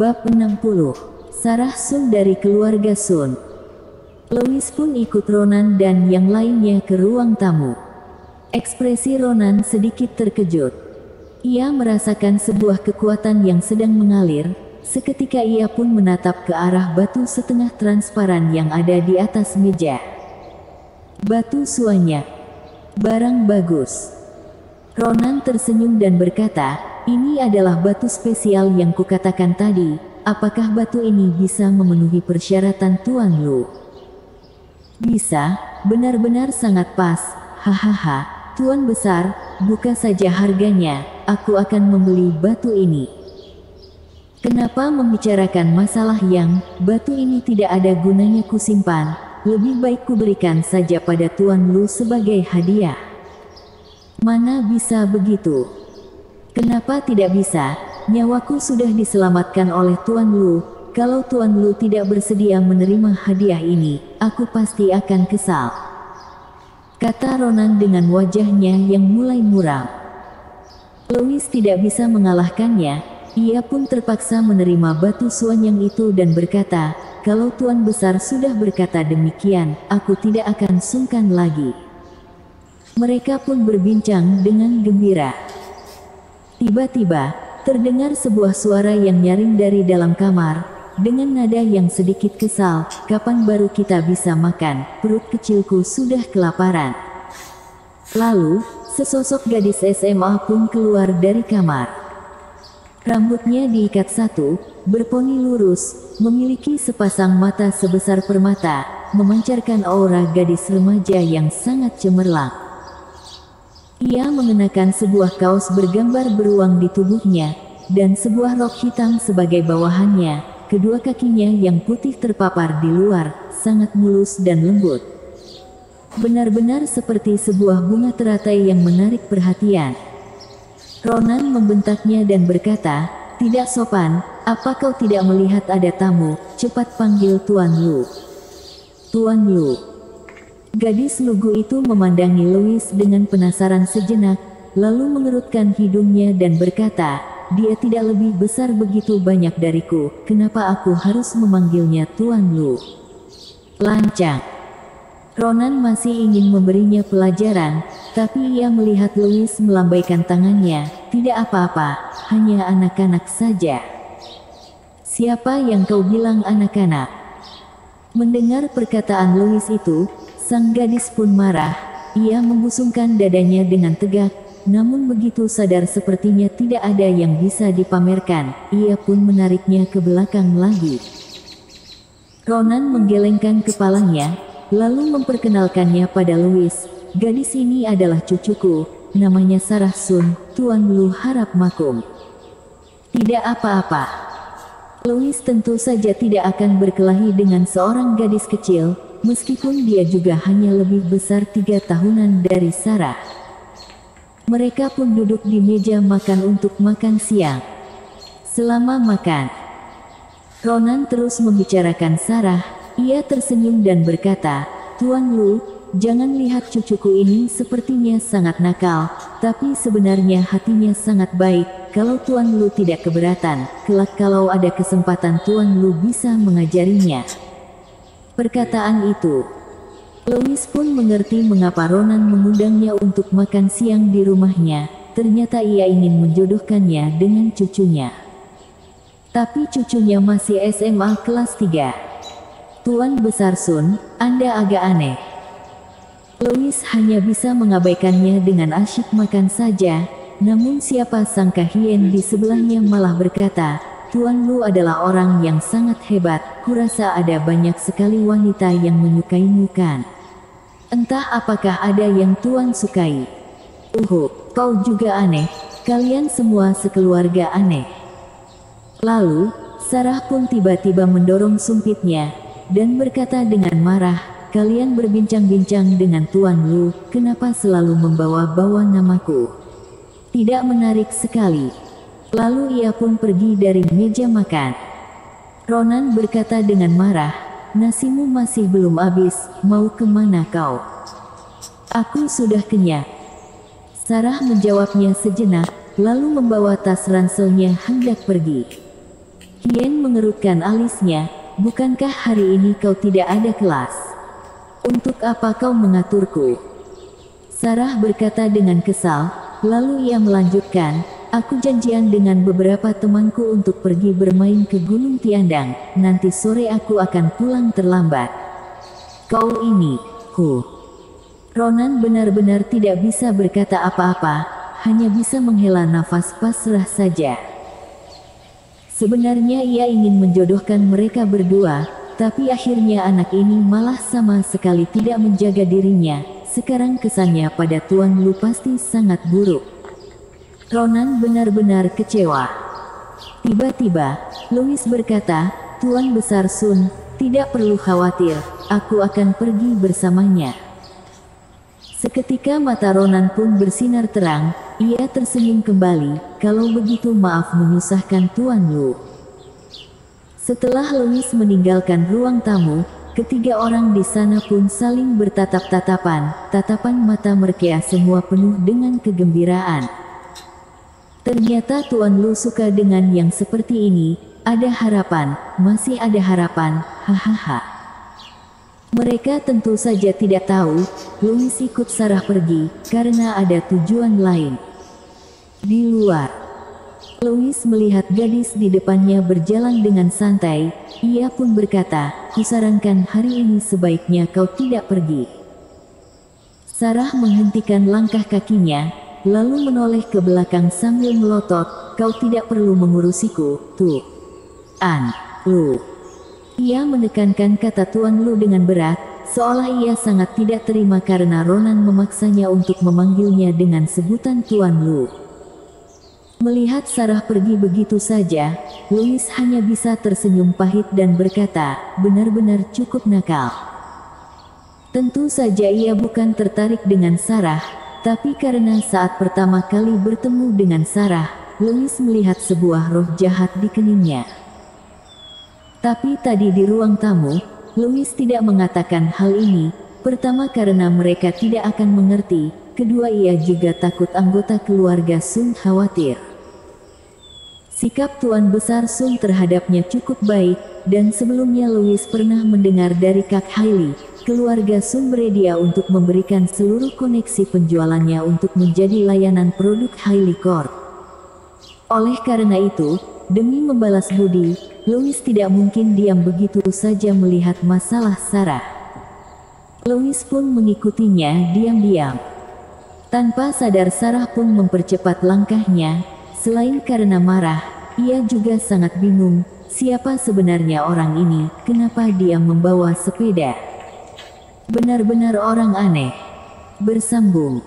Bab 60. Sarah Sun dari keluarga Sun. Louis pun ikut Ronan dan yang lainnya ke ruang tamu. Ekspresi Ronan sedikit terkejut. Ia merasakan sebuah kekuatan yang sedang mengalir. Seketika ia pun menatap ke arah batu setengah transparan yang ada di atas meja. Batu suanya. Barang bagus. Ronan tersenyum dan berkata, "Ini adalah batu spesial yang kukatakan tadi. Apakah batu ini bisa memenuhi persyaratan Tuan Lu?" "Bisa, benar-benar sangat pas. Hahaha, Tuan Besar, buka saja harganya. Aku akan membeli batu ini." "Kenapa membicarakan masalah yang batu ini tidak ada gunanya kusimpan? Lebih baik kuberikan saja pada Tuan Lu sebagai hadiah." "Mana bisa begitu? Kenapa tidak bisa? Nyawaku sudah diselamatkan oleh Tuan Lu. Kalau Tuan Lu tidak bersedia menerima hadiah ini, aku pasti akan kesal," kata Ronan dengan wajahnya yang mulai muram. Louis tidak bisa mengalahkannya. Ia pun terpaksa menerima batu suanyang itu dan berkata, "Kalau Tuan Besar sudah berkata demikian, aku tidak akan sungkan lagi." Mereka pun berbincang dengan gembira. Tiba-tiba, terdengar sebuah suara yang nyaring dari dalam kamar, dengan nada yang sedikit kesal, "Kapan baru kita bisa makan? Perut kecilku sudah kelaparan." Lalu, sesosok gadis SMA pun keluar dari kamar. Rambutnya diikat satu, berponi lurus, memiliki sepasang mata sebesar permata, memancarkan aura gadis remaja yang sangat cemerlang. Ia mengenakan sebuah kaos bergambar beruang di tubuhnya, dan sebuah rok hitam sebagai bawahannya. Kedua kakinya yang putih terpapar di luar, sangat mulus dan lembut. Benar-benar seperti sebuah bunga teratai yang menarik perhatian. Ronan membentaknya dan berkata, "Tidak sopan, apa kau tidak melihat ada tamu? Cepat panggil Tuan Lu." "Tuan Lu." Gadis lugu itu memandangi Louis dengan penasaran sejenak, lalu mengerutkan hidungnya dan berkata, "Dia tidak lebih besar begitu banyak dariku, kenapa aku harus memanggilnya Tuan Lu?" Lancang. Ronan masih ingin memberinya pelajaran, tapi ia melihat Louis melambaikan tangannya. "Tidak apa-apa, hanya anak-anak saja." "Siapa yang kau bilang anak-anak?" Mendengar perkataan Louis itu, sang gadis pun marah. Ia membusungkan dadanya dengan tegak, namun begitu sadar sepertinya tidak ada yang bisa dipamerkan, ia pun menariknya ke belakang lagi. Ronan menggelengkan kepalanya, lalu memperkenalkannya pada Louis. "Gadis ini adalah cucuku, namanya Sarah Sun, Tuan Lu harap maklum." "Tidak apa-apa." Louis tentu saja tidak akan berkelahi dengan seorang gadis kecil, meskipun dia juga hanya lebih besar 3 tahunan dari Sarah. Mereka pun duduk di meja makan untuk makan siang. Selama makan, Ronan terus membicarakan Sarah. Ia tersenyum dan berkata, "Tuan Lu, jangan lihat cucuku ini sepertinya sangat nakal, tapi sebenarnya hatinya sangat baik. Kalau Tuan Lu tidak keberatan, kelak kalau ada kesempatan Tuan Lu bisa mengajarinya." Perkataan itu, Louis pun mengerti mengapa Ronan mengundangnya untuk makan siang di rumahnya. Ternyata ia ingin menjodohkannya dengan cucunya. Tapi cucunya masih SMA kelas 3. "Tuan Besar Sun, Anda agak aneh." Louis hanya bisa mengabaikannya dengan asyik makan saja, namun siapa sangka Hien di sebelahnya malah berkata, "Tuan Lu adalah orang yang sangat hebat, kurasa ada banyak sekali wanita yang menyukaimu kan? Entah apakah ada yang Tuan sukai?" Kau juga aneh, kalian semua sekeluarga aneh." Lalu, Sarah pun tiba-tiba mendorong sumpitnya, dan berkata dengan marah, "Kalian berbincang-bincang dengan Tuan Lu, kenapa selalu membawa-bawa namaku? Tidak menarik sekali." Lalu ia pun pergi dari meja makan. Ronan berkata dengan marah, "Nasimu masih belum habis, mau kemana kau?" "Aku sudah kenyang." Sarah menjawabnya sejenak, lalu membawa tas ranselnya hendak pergi. Hien mengerutkan alisnya, bukankah hari ini kau tidak ada kelas? Untuk apa kau mengaturku? Sarah berkata dengan kesal, lalu ia melanjutkan, aku janjian dengan beberapa temanku untuk pergi bermain ke Gunung Tiandang, nanti sore aku akan pulang terlambat. Kau ini, Ronan benar-benar tidak bisa berkata apa-apa, hanya bisa menghela nafas pasrah saja. Sebenarnya ia ingin menjodohkan mereka berdua, tapi akhirnya anak ini malah sama sekali tidak menjaga dirinya. Sekarang kesannya pada Tuan Lu pasti sangat buruk. Ronan benar-benar kecewa. Tiba-tiba, Louis berkata, Tuan Besar Sun, tidak perlu khawatir, aku akan pergi bersamanya. Seketika mata Ronan pun bersinar terang, ia tersenyum kembali, kalau begitu maaf menyusahkan Tuan Lu. Setelah Louis meninggalkan ruang tamu, ketiga orang di sana pun saling bertatap-tatapan, tatapan mata mereka semua penuh dengan kegembiraan. Ternyata Tuan Lu suka dengan yang seperti ini, ada harapan, masih ada harapan, hahaha. Mereka tentu saja tidak tahu, Louis ikut Sarah pergi, karena ada tujuan lain. Di luar, Louis melihat gadis di depannya berjalan dengan santai, ia pun berkata, kusarankan hari ini sebaiknya kau tidak pergi. Sarah menghentikan langkah kakinya, lalu menoleh ke belakang sambil melotot, kau tidak perlu mengurusiku, Tuan Lu. Ia menekankan kata Tuan Lu dengan berat, seolah ia sangat tidak terima karena Ronan memaksanya untuk memanggilnya dengan sebutan Tuan Lu. Melihat Sarah pergi begitu saja, Louis hanya bisa tersenyum pahit dan berkata, benar-benar cukup nakal. Tentu saja ia bukan tertarik dengan Sarah, tapi karena saat pertama kali bertemu dengan Sarah, Louis melihat sebuah roh jahat di keningnya. Tapi tadi di ruang tamu, Louis tidak mengatakan hal ini, pertama karena mereka tidak akan mengerti, kedua ia juga takut anggota keluarga Sun khawatir. Sikap Tuan Besar Sun terhadapnya cukup baik, dan sebelumnya Louis pernah mendengar dari Kak Hailey, keluarga Sun beredia untuk memberikan seluruh koneksi penjualannya untuk menjadi layanan produk Hailey Corp. Oleh karena itu, demi membalas budi, Louis tidak mungkin diam begitu saja melihat masalah Sarah. Louis pun mengikutinya diam-diam. Tanpa sadar Sarah pun mempercepat langkahnya, selain karena marah, ia juga sangat bingung, siapa sebenarnya orang ini, kenapa dia membawa sepeda. Benar-benar orang aneh. Bersambung.